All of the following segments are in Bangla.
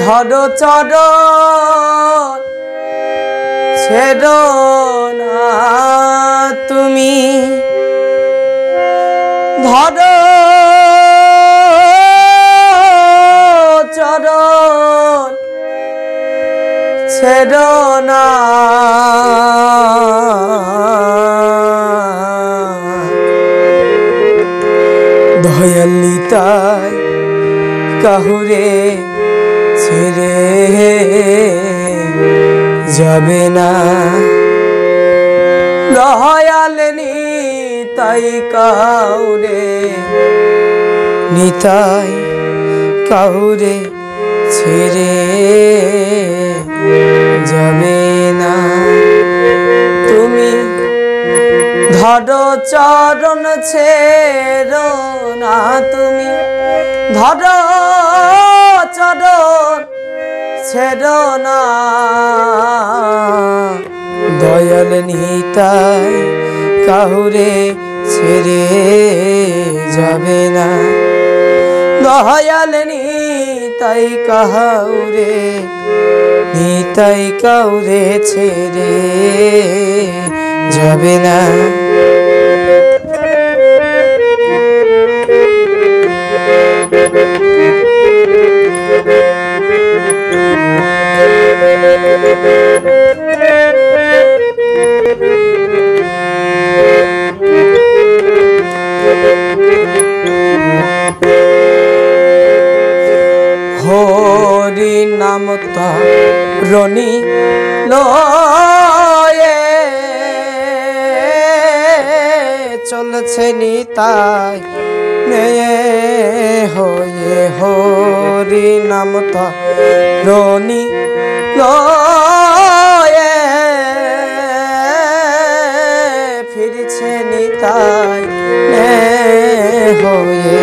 ধরো চরণ ছেড়ো না তুমি, ধরো চরণ ছেড়ো না, দয়াল নিতাই কাহুরে ছেড়ে যাবে না, দয়াল নিতাই কাহুরে নিতাই কাহুরে ছেড়ে যাবে না। তুমি ধরো চরণ ছেড়ো না তুমি, ধরো চরণ ছেড়ো না, দয়াল নিতাই কাহুরে ছেড়ে যাবে না, দয়াল নিতাই কাহুরে নিতাই কাহুরে ছেড়ে যাবে না। হরি নাম তরণী লয়ে চলছে নিতাই হয়ে, হরি নাম তরণী লয়ে ফিরছে নিতাই হয়ে,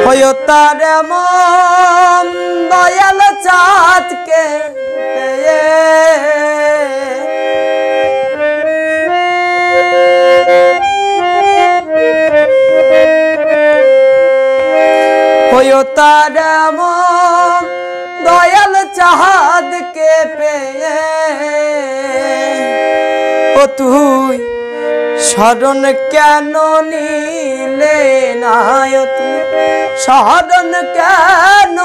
হয়ে তার মন দয়াল চাঁদকে হয়ে তার মন দয়াল চাঁদকে পেয়ে, ও তুই শরণ কেন নিলে না, তুমি শরণ কেন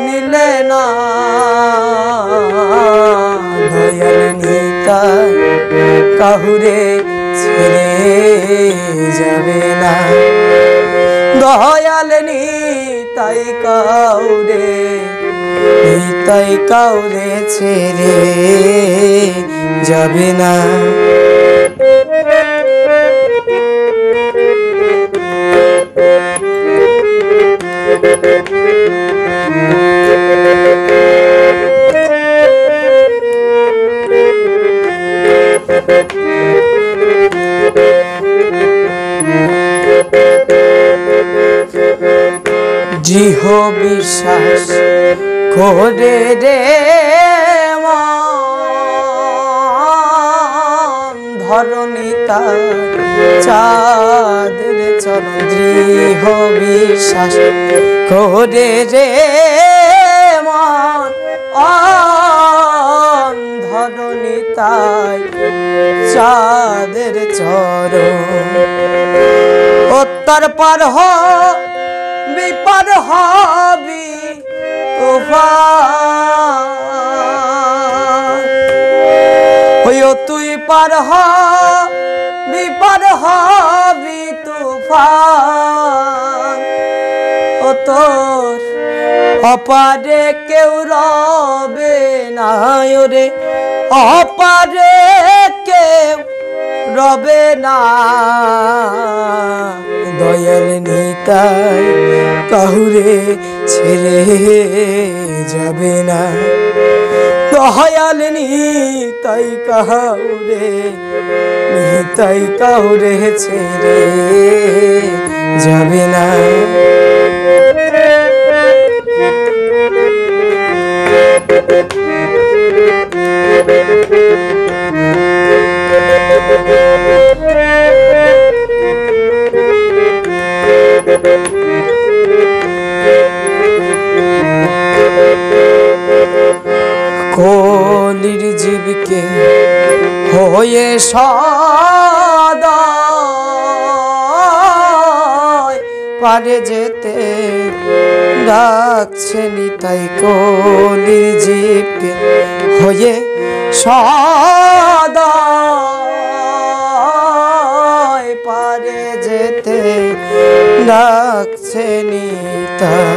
নিলে না, দয়াল নিতাই কাহুরে ছেড়ে যাবে না, দয়াল নিতাই কাহুরে নিতাই কাহুরে ছেড়ে যাবে না। দৃঢ় বিশ্বাস করে রে ধরো নিতাই চাঁদের চরণ, দৃঢ় বিশ্বাস করে রে ধরো নিতাই চাঁদের চরণ, উত্তর পার বিপার হবি তুফান, হইও তুই পার বিপার হবি তুফান, ও তোর অপারে কেউ রবে না রে, অপারে কেউ রবে না, দয়াল নিতাই কাহুরে ছেড়ে যাবে না, দয়াল নিতাই কাহুরে নিতাই কাহুরে ছেড়ে যাবে না। কলির জীবকে হয়ে সদা পারে যেতে ডাকছে নিতাই। কলির জীবকে হয়ে সদা পারে যেতে ডাকছে নিতাই।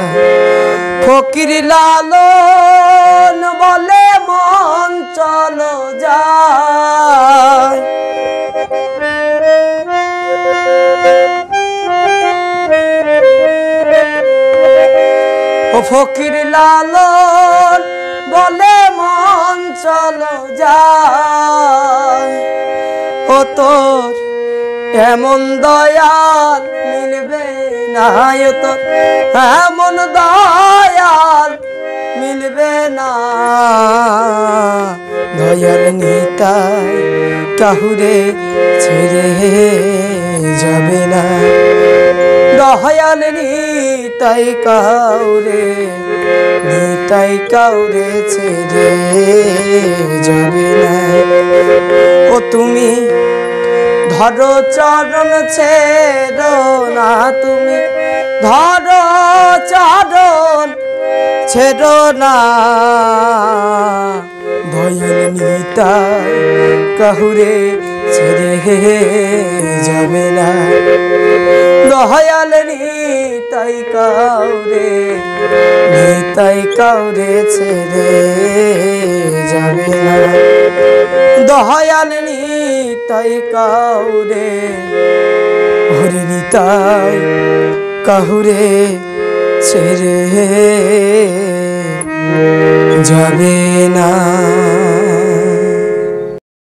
ফকির লালন বলে মন চলো যায়, ও ফকির লালন বলে মন চলো যায়। ও তোর এমন দয়াল মিলবে না, ও তোর এমন দয়াল মিলবে না। দয়াল নিতাই কাহুরে ছেড়ে যাবে না। দয়াল নিতাই কাউরে, নিতাই কাউরে ছেড়ে যাবে না। ও তুমি ধরো চরণ ছেড়ো না, তুমি ধরো চরণ ছেড়ো না। দয়াল নিতাই কাহুরে ছেড়ে যাবে না। দয়াল নিতাই কাউরে, নিতাই কাউরে ছেড়ে যাবে না। দয়াল নিতাই কাউরে, হরি নিতাই কাহুরে ছেড়ে যাবে না।